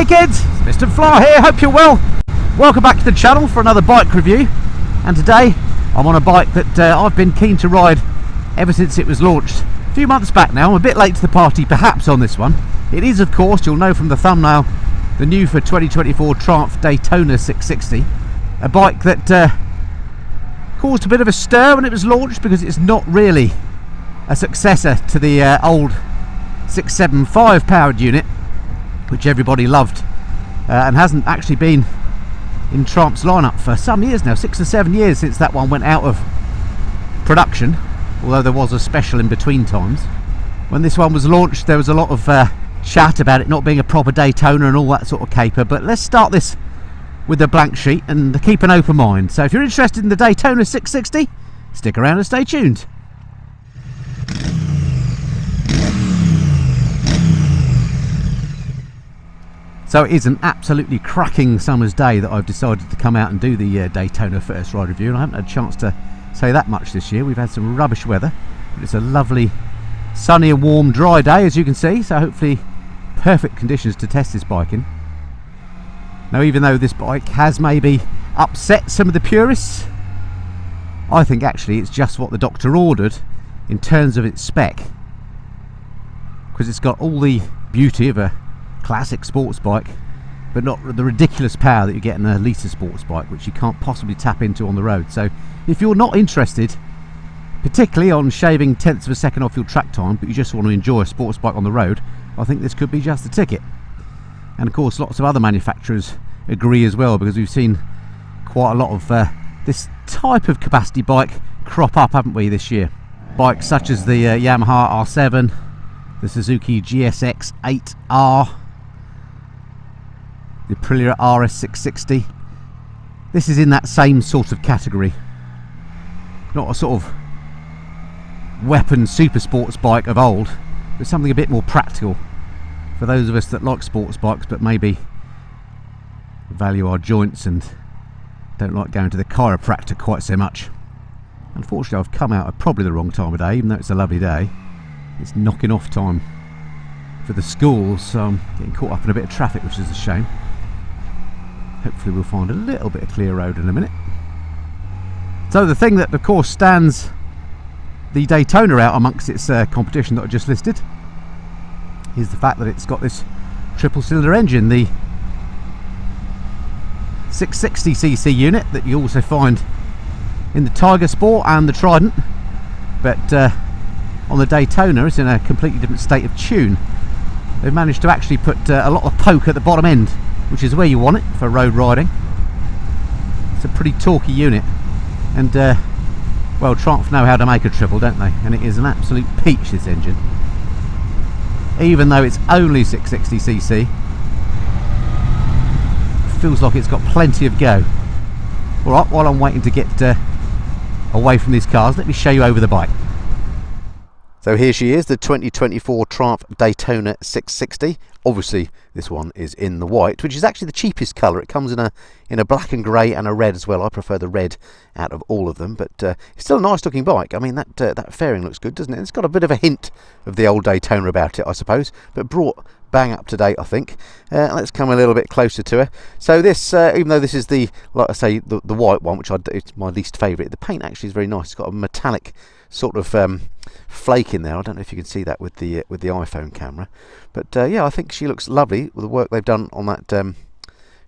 Hey kids, it's Mr. Fly here, hope you're well. Welcome back to the channel for another bike review. And today I'm on a bike that I've been keen to ride ever since it was launched. A few months back now. I'm a bit late to the party perhaps on this one. It is, of course, you'll know from the thumbnail, the new for 2024 Triumph Daytona 660. A bike that caused a bit of a stir when it was launched because it's not really a successor to the old 675 powered unit, which everybody loved, and hasn't actually been in Triumph's lineup for some years now, 6 or 7 years since that one went out of production, although there was a special in between times. When this one was launched there was a lot of chat about it not being a proper Daytona and all that sort of caper, but let's start this with a blank sheet and keep an open mind. So if you're interested in the Daytona 660, stick around and stay tuned. So it is an absolutely cracking summer's day that I've decided to come out and do the Daytona first ride review, and I haven't had a chance to say that much this year. We've had some rubbish weather, but it's a lovely sunny and warm dry day, as you can see, so hopefully perfect conditions to test this bike in. Now, even though this bike has maybe upset some of the purists, I think actually it's just what the doctor ordered in terms of its spec, because it's got all the beauty of a classic sports bike, but not the ridiculous power that you get in a litre sports bike, which you can't possibly tap into on the road. So if you're not interested particularly on shaving tenths of a second off your track time, but you just want to enjoy a sports bike on the road, I think this could be just the ticket. And of course lots of other manufacturers agree as well, because we've seen quite a lot of this type of capacity bike crop up, haven't we, this year. Bikes such as the Yamaha R7, the Suzuki GSXS125, the Aprilia RS 660. This is in that same sort of category. Not a sort of weapon super sports bike of old, but something a bit more practical for those of us that like sports bikes but maybe value our joints and don't like going to the chiropractor quite so much. Unfortunately, I've come out at probably the wrong time of day, even though it's a lovely day. It's knocking off time for the schools, so I'm getting caught up in a bit of traffic, which is a shame. Hopefully we'll find a little bit of clear road in a minute. So the thing that of course stands the Daytona out amongst its competition that I just listed is the fact that it's got this triple cylinder engine, the 660cc unit that you also find in the Tiger Sport and the Trident, but on the Daytona it's in a completely different state of tune. They've managed to actually put a lot of poke at the bottom end, which is where you want it for road riding. It's a pretty torquey unit, and well, Triumph know how to make a triple, don't they? And it is an absolute peach, this engine. Even though it's only 660cc, it feels like it's got plenty of go. Alright, while I'm waiting to get away from these cars, let me show you over the bike. So here she is, the 2024 Triumph Daytona 660. Obviously this one is in the white, which is actually the cheapest colour. It comes in a black and grey and a red as well. I prefer the red out of all of them, but it's still a nice looking bike. I mean, that fairing looks good, doesn't it? It's got a bit of a hint of the old Daytona about it, I suppose, but brought bang up to date, I think. Let's come a little bit closer to her. So this, even though this is the, like I say, the white one, which it's my least favourite, the paint actually is very nice. It's got a metallic sort of flake in there. I don't know if you can see that with the iPhone camera, but yeah, I think she looks lovely with the work they've done on that.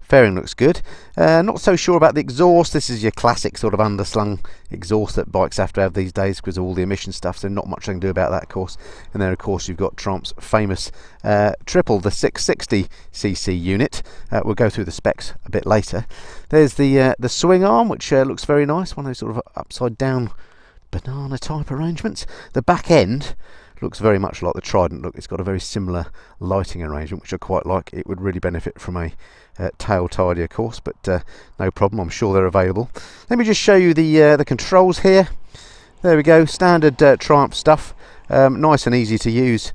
Fairing looks good. Not so sure about the exhaust. This is your classic sort of underslung exhaust that bikes have to have these days because of all the emission stuff, so not much I can do about that, of course. And then of course you've got Triumph's famous triple, the 660cc unit. We'll go through the specs a bit later. There's the swing arm, which looks very nice, one of those sort of upside down banana type arrangements. The back end looks very much like the Trident look. It's got a very similar lighting arrangement, which I quite like. It would really benefit from a tail tidy, of course, but no problem, I'm sure they're available. Let me just show you the controls here. There we go, standard Triumph stuff, nice and easy to use.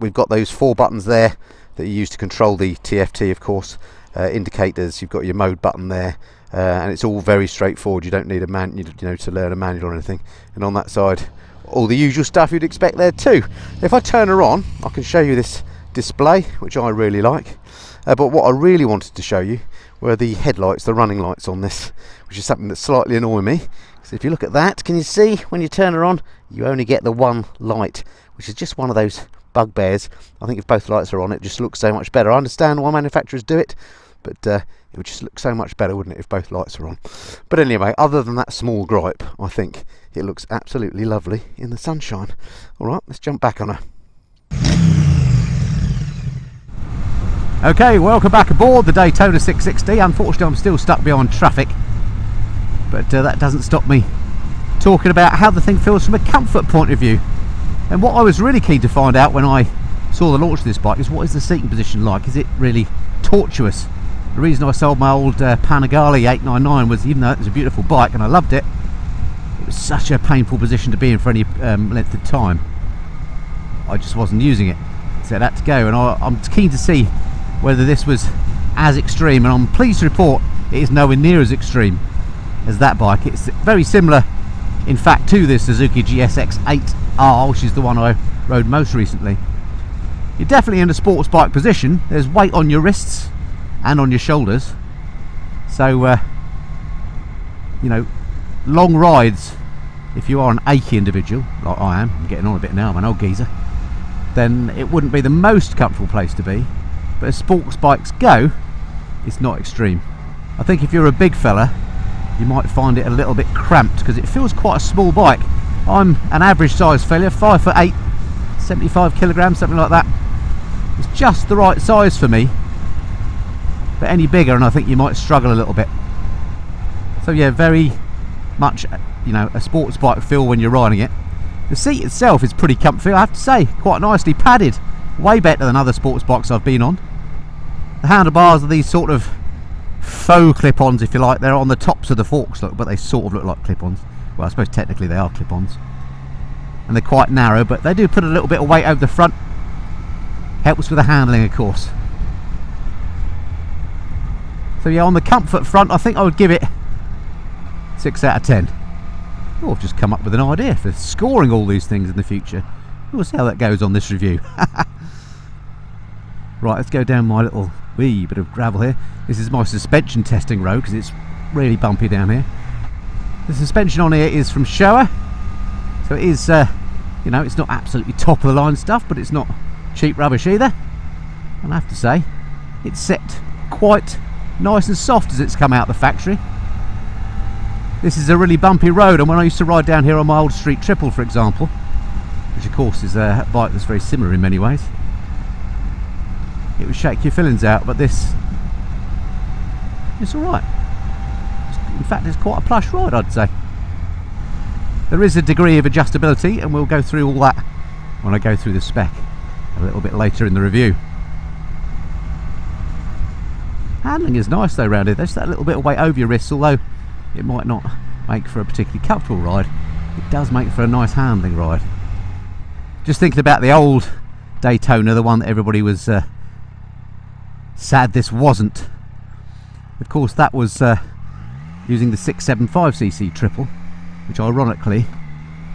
We've got those 4 buttons there that you use to control the TFT, of course. Indicators, you've got your mode button there, and it's all very straightforward. You don't need a to learn a manual or anything. And on that side, all the usual stuff you'd expect there too. If I turn her on, I can show you this display, which I really like. But what I really wanted to show you were the headlights, the running lights on this, which is something that's slightly annoying me. So if you look at that, can you see when you turn her on, you only get the one light, which is just one of those bugbears. I think if both lights are on, it just looks so much better. I understand why manufacturers do it, but it would just look so much better, wouldn't it, if both lights are on. But anyway, other than that small gripe, I think it looks absolutely lovely in the sunshine. Alright, let's jump back on her. Okay, welcome back aboard the Daytona 660. Unfortunately, I'm still stuck behind traffic, but that doesn't stop me talking about how the thing feels from a comfort point of view. And what I was really keen to find out when I saw the launch of this bike is, what is the seating position like? Is it really tortuous? The reason I sold my old Panigale 899 was, even though it was a beautiful bike and I loved it, it was such a painful position to be in for any length of time. I just wasn't using it, so it had to go. And I'm keen to see whether this was as extreme, and I'm pleased to report it is nowhere near as extreme as that bike. It's very similar, in fact, to the Suzuki GSXS125 R, which is the one I rode most recently. You're definitely in a sports bike position. There's weight on your wrists and on your shoulders, so you know, long rides, if you are an achy individual like I am, I'm getting on a bit now, I'm an old geezer, then it wouldn't be the most comfortable place to be. But as sports bikes go, it's not extreme. I think if you're a big fella, you might find it a little bit cramped, because it feels quite a small bike. I'm an average size fella, 5'8", 75 kilograms, something like that. It's just the right size for me, but any bigger and I think you might struggle a little bit. So yeah, very much, you know, a sports bike feel when you're riding it. The seat itself is pretty comfy, I have to say, quite nicely padded, way better than other sports bikes I've been on. The handlebars are these sort of faux clip-ons, if you like. They're on the tops of the forks, look, but they sort of look like clip-ons. Well, I suppose technically they are clip-ons, and they're quite narrow, but they do put a little bit of weight over the front. Helps with the handling, of course. So yeah, on the comfort front, I think I would give it 6 out of 10. Oh, I've just come up with an idea for scoring all these things in the future. We'll see how that goes on this review. Right, let's go down my little wee bit of gravel here. This is my suspension testing road, because it's really bumpy down here. The suspension on here is from Showa, so it is, you know, it's not absolutely top of the line stuff, but it's not cheap rubbish either. And I have to say, it's set quite nice and soft as it's come out of the factory. This is a really bumpy road, and when I used to ride down here on my old Street Triple, for example, which of course is a bike that's very similar in many ways, it would shake your fillings out, but this, it's alright. In fact, it's quite a plush ride, I'd say. There is a degree of adjustability, and we'll go through all that when I go through the spec a little bit later in the review. Handling is nice though around here. There's that little bit of weight over your wrists, although it might not make for a particularly comfortable ride. It does make for a nice handling ride. Just thinking about the old Daytona, the one that everybody was sad this wasn't. Of course, that was using the 675cc triple, which ironically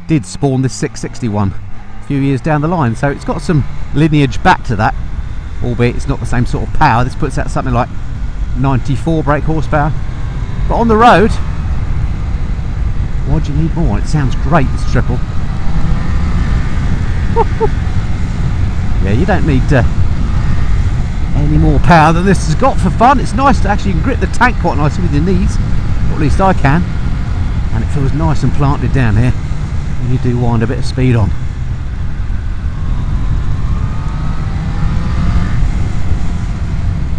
did spawn this 661 a few years down the line. So it's got some lineage back to that, albeit it's not the same sort of power. This puts out something like 94 brake horsepower. But on the road, why do you need more? It sounds great, this triple. Yeah, you don't need any more power than this has got for fun. It's nice to actually, you can grip the tank quite nicely with your knees, or at least I can, and it feels nice and planted down here when you do wind a bit of speed on.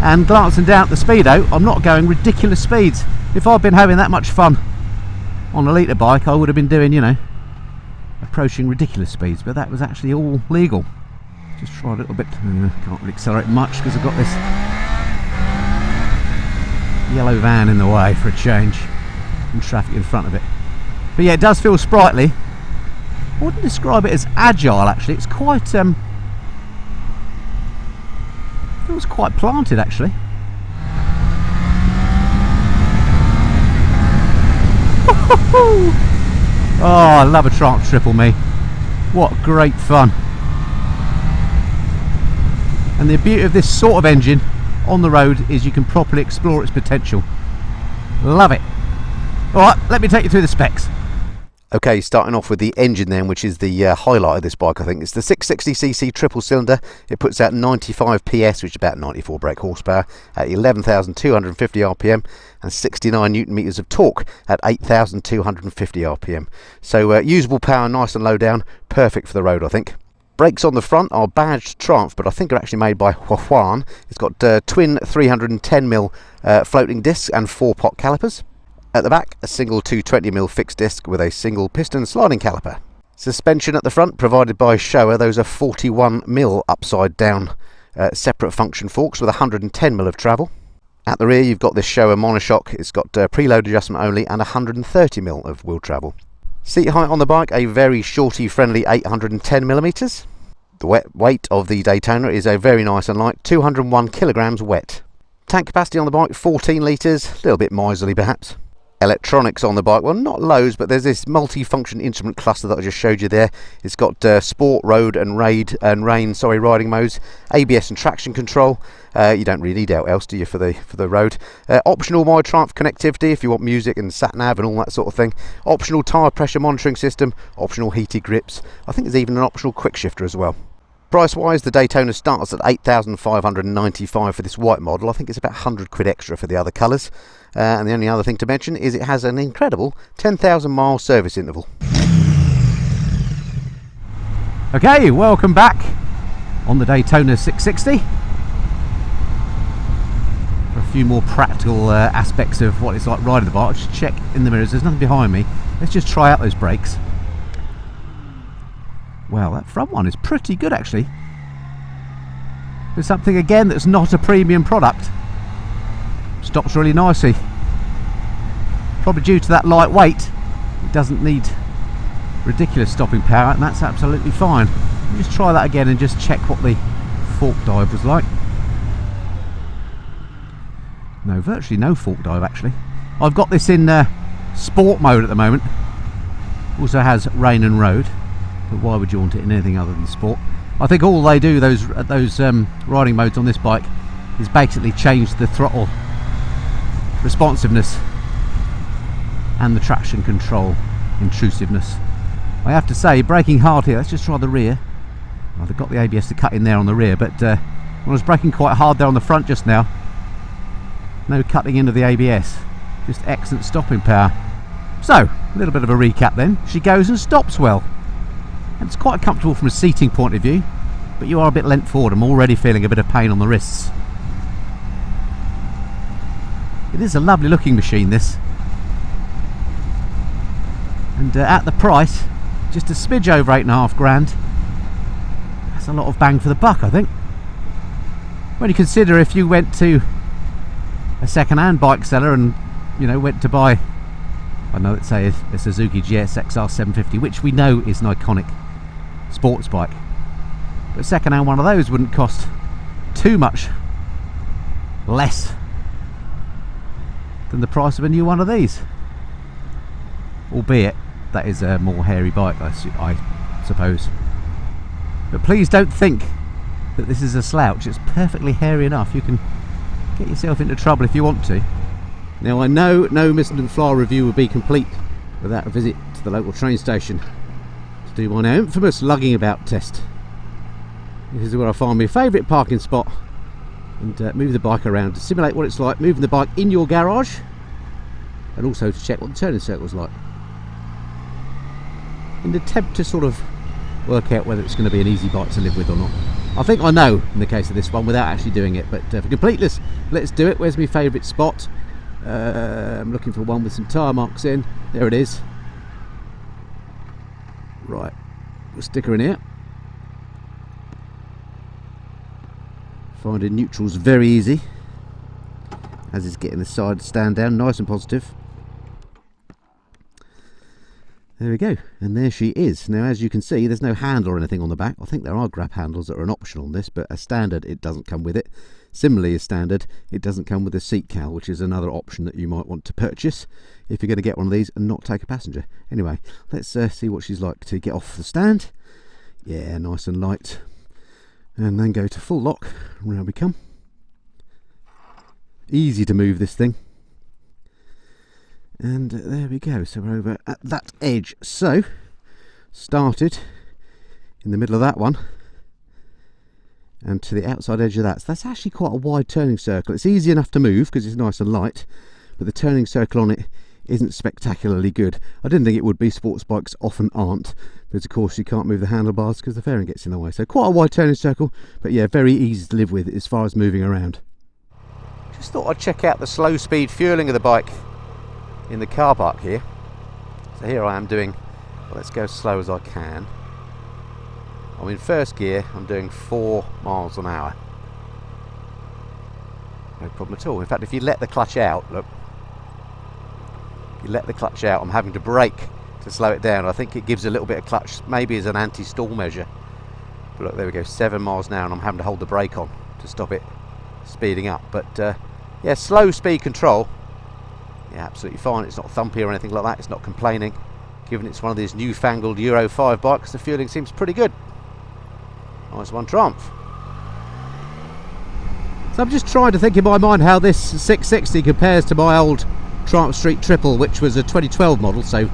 And glancing down at the speedo, I'm not going ridiculous speeds. If I'd been having that much fun on a litre bike, I would have been doing, you know, approaching ridiculous speeds, but that was actually all legal. Just try a little bit. Can't really accelerate much because I've got this yellow van in the way for a change, and traffic in front of it. But yeah, it does feel sprightly. I wouldn't describe it as agile actually. It's quite feels quite planted actually. Oh, I love a Triumph Triple, me. What great fun. And the beauty of this sort of engine on the road is you can properly explore its potential. Love it. Alright, let me take you through the specs. Okay, starting off with the engine then, which is the highlight of this bike, I think. It's the 660cc triple cylinder. It puts out 95 PS, which is about 94 brake horsepower, at 11,250 RPM, and 69 newton meters of torque at 8,250 RPM. So usable power, nice and low down, perfect for the road, I think. Brakes on the front are badged Triumph, but I think are actually made by Huan. It's got twin 310mm floating discs and 4-pot calipers. At the back, a single 220mm fixed disc with a single piston sliding caliper. Suspension at the front provided by Showa. Those are 41mm upside down separate function forks with 110mm of travel. At the rear you've got this Showa monoshock. It's got preload adjustment only and 130mm of wheel travel. Seat height on the bike, a very shorty friendly 810mm. The weight of the Daytona is a very nice and light 201 kilograms wet. Tank capacity on the bike 14 litres, a little bit miserly perhaps. Electronics on the bike, well, not loads, but there's this multi-function instrument cluster that I just showed you there. It's got sport, road and rain riding modes, ABS and traction control. You don't really need out else, do you, for the road. Optional My Triumph connectivity if you want music and sat nav and all that sort of thing. Optional tyre pressure monitoring system, optional heated grips. I think there's even an optional quick shifter as well. Price wise, the Daytona starts at $8,595 for this white model. I think it's about 100 quid extra for the other colours. And the only other thing to mention is it has an incredible 10,000 mile service interval. Okay, welcome back on the Daytona 660. For a few more practical aspects of what it's like riding the bike, just check in the mirrors, there's nothing behind me. Let's just try out those brakes. Well, that front one is pretty good actually. There's something again that's not a premium product. Stops really nicely. Probably due to that light weight, it doesn't need ridiculous stopping power, and that's absolutely fine. Let me just try that again and just check what the fork dive was like. No, virtually no fork dive actually. I've got this in sport mode at the moment. Also has rain and road, but why would you want it in anything other than sport? I think all they do, those riding modes on this bike, is basically change the throttle responsiveness and the traction control intrusiveness. I have to say, braking hard here. Let's just try the rear. Well, they've got the ABS to cut in there on the rear, but when I was braking quite hard there on the front just now, no cutting into the ABS, just excellent stopping power. So, a little bit of a recap then. She goes and stops well, and it's quite comfortable from a seating point of view, but you are a bit leant forward. I'm already feeling a bit of pain on the wrists. It is a lovely looking machine, this, and at the price, just a smidge over £8,500, that's a lot of bang for the buck, I think. When you consider if you went to a second-hand bike seller and, you know, went to buy, I don't know, let's say a Suzuki GSXS125, which we know is an iconic sports bike, but a second-hand one of those wouldn't cost too much less than the price of a new one of these, albeit that is a more hairy bike, I suppose. But please don't think that this is a slouch. It's perfectly hairy enough. You can get yourself into trouble if you want to. Now, I know no Mr. Fly review would be complete without a visit to the local train station to do my now infamous lugging about test. This is where I find my favourite parking spot and move the bike around to simulate what it's like moving the bike in your garage, and also to check what the turning circle's like, in the attempt to sort of work out whether it's going to be an easy bike to live with or not. I think I know in the case of this one without actually doing it, but for completeness, let's do it. Where's my favourite spot? I'm looking for one with some tyre marks in. There it is. Right, we'll stick her in here. Finding neutral's very easy, as is getting the side stand down nice and positive. There we go, and there she is. Now, as you can see, there's no handle or anything on the back. I think there are grab handles that are an option on this, but as standard it doesn't come with it. Similarly, as standard, it doesn't come with a seat cowl, which is another option that you might want to purchase if you're going to get one of these and not take a passenger. Anyway, let's see what she's like to get off the stand. Yeah, nice and light. And then go to full lock, and round we come. Easy to move this thing. And there we go, so we're over at that edge. So started in the middle of that one and to the outside edge of that. So that's actually quite a wide turning circle. It's easy enough to move because it's nice and light, but the turning circle on it isn't spectacularly good. I didn't think it would be. Sports bikes often aren't, because of course you can't move the handlebars because the fairing gets in the way. So quite a wide turning circle, but yeah, very easy to live with as far as moving around. Just thought I'd check out the slow speed fueling of the bike in the car park here. So here I am doing, well, let's go as slow as I can. I'm in first gear, I'm doing 4 miles an hour. No problem at all. In fact, if you let the clutch out, look, you let the clutch out, I'm having to brake to slow it down. I think it gives a little bit of clutch, maybe as an anti-stall measure. But look, there we go, 7 miles an hour, and I'm having to hold the brake on to stop it speeding up. But yeah, slow speed control, yeah, absolutely fine. It's not thumpy or anything like that. It's not complaining. Given it's one of these newfangled Euro 5 bikes, the fueling seems pretty good. Nice one, Triumph. So I'm just trying to think in my mind how this 660 compares to my old Triumph Street Triple, which was a 2012 model, so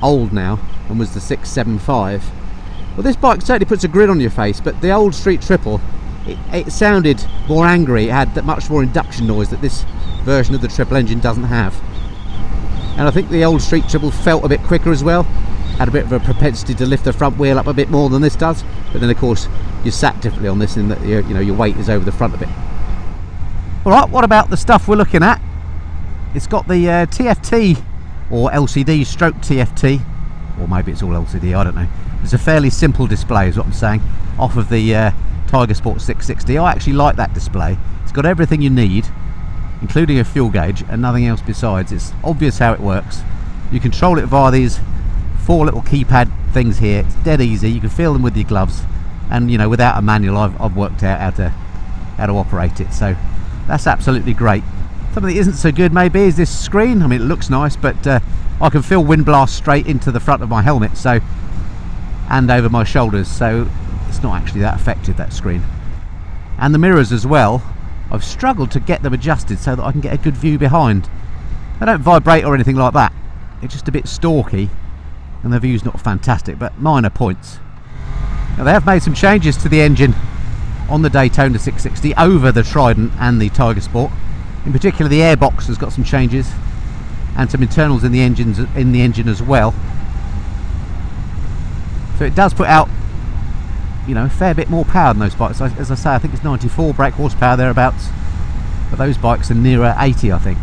old now, and was the 675. Well, this bike certainly puts a grin on your face, but the old Street Triple, it sounded more angry. It had that much more induction noise that this version of the triple engine doesn't have. And I think the old Street Triple felt a bit quicker as well. Had a bit of a propensity to lift the front wheel up a bit more than this does. But then of course you're sat differently on this in that you know, your weight is over the front a bit. Alright, what about the stuff we're looking at? It's got the TFT or LCD stroke TFT, or maybe it's all LCD, I don't know. It's a fairly simple display is what I'm saying, off of the Tiger Sport 660. I actually like that display. It's got everything you need, including a fuel gauge and nothing else besides. It's obvious how it works. You control it via these 4 little keypad things here. It's dead easy. You can feel them with your gloves, and you know, without a manual I've worked out how to operate it, so that's absolutely great. Something that isn't so good maybe is this screen. I mean, it looks nice, but I can feel wind blast straight into the front of my helmet, so, and over my shoulders, so it's not actually that effective, that screen. And the mirrors as well, I've struggled to get them adjusted so that I can get a good view behind. They don't vibrate or anything like that. It's just a bit stalky, and the view's not fantastic, but minor points. Now, they have made some changes to the engine on the Daytona 660 over the Trident and the Tiger Sport. In particular, the airbox has got some changes and some internals in the engine as well. So it does put out, you know, a fair bit more power than those bikes. As I say, I think it's 94 brake horsepower thereabouts, but those bikes are nearer 80, I think.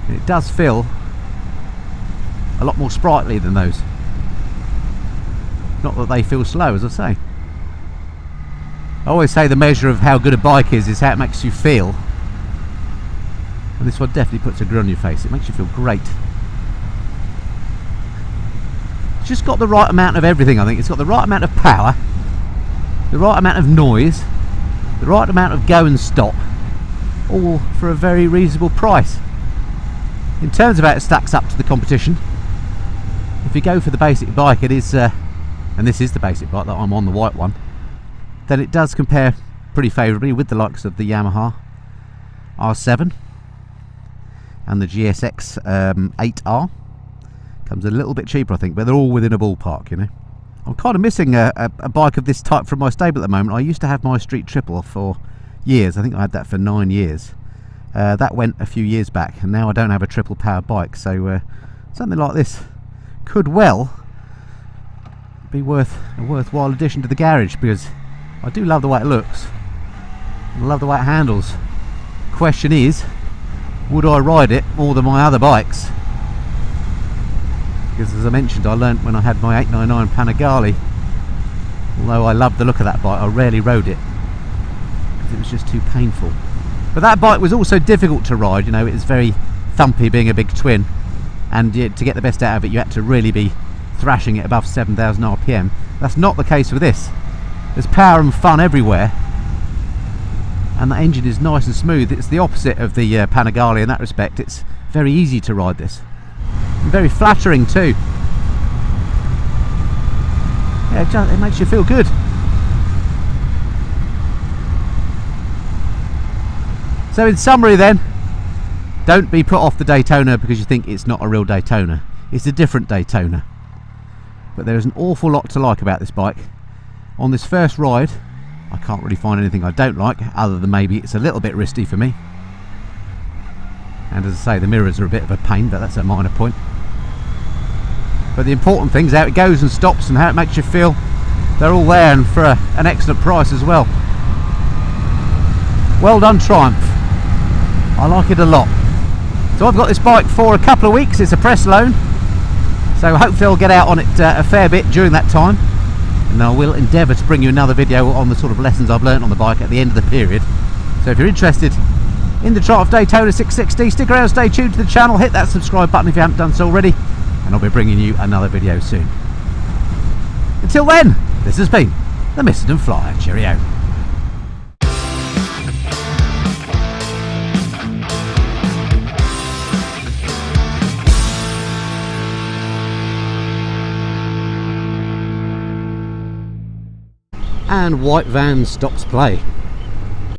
And it does feel a lot more sprightly than those. Not that they feel slow, as I say. I always say the measure of how good a bike is how it makes you feel. And this one definitely puts a grin on your face. It makes you feel great. It's just got the right amount of everything, I think. It's got the right amount of power, the right amount of noise, the right amount of go and stop, all for a very reasonable price. In terms of how it stacks up to the competition, if you go for the basic bike, it is, and this is the basic bike that I'm on, the white one, then it does compare pretty favourably with the likes of the Yamaha R7 and the GSX8R. Comes a little bit cheaper, I think, but they're all within a ballpark, you know. I'm kind of missing a bike of this type from my stable at the moment. I used to have my Street Triple for years. I think I had that for 9 years. That went a few years back, and now I don't have a triple power bike, so something like this could well be a worthwhile addition to the garage, because I do love the way it looks. I love the way it handles. Question is, would I ride it more than my other bikes? Because as I mentioned, I learnt when I had my 899 Panigale, although I loved the look of that bike, I rarely rode it because it was just too painful. But that bike was also difficult to ride, you know. It was very thumpy, being a big twin, and to get the best out of it you had to really be thrashing it above 7,000 RPM. That's not the case with this. There's power and fun everywhere, and the engine is nice and smooth. It's the opposite of the Panigale in that respect. It's very easy to ride this, and very flattering too. Yeah, it makes you feel good. So in summary then, don't be put off the Daytona because you think it's not a real Daytona. It's a different Daytona. But there is an awful lot to like about this bike. On this first ride, I can't really find anything I don't like, other than maybe it's a little bit wristy for me. And as I say, the mirrors are a bit of a pain, but that's a minor point. But the important thing is how it goes and stops and how it makes you feel. They're all there, and for an excellent price as well. Well done, Triumph. I like it a lot. So I've got this bike for a couple of weeks. It's a press loan, so hopefully I'll get out on it a fair bit during that time, and I will endeavour to bring you another video on the sort of lessons I've learnt on the bike at the end of the period. So if you're interested in the Triumph Daytona 660, stick around, stay tuned to the channel, hit that subscribe button if you haven't done so already, and I'll be bringing you another video soon. Until then, this has been the Missenden Flyer. Cheerio. And white van stops play.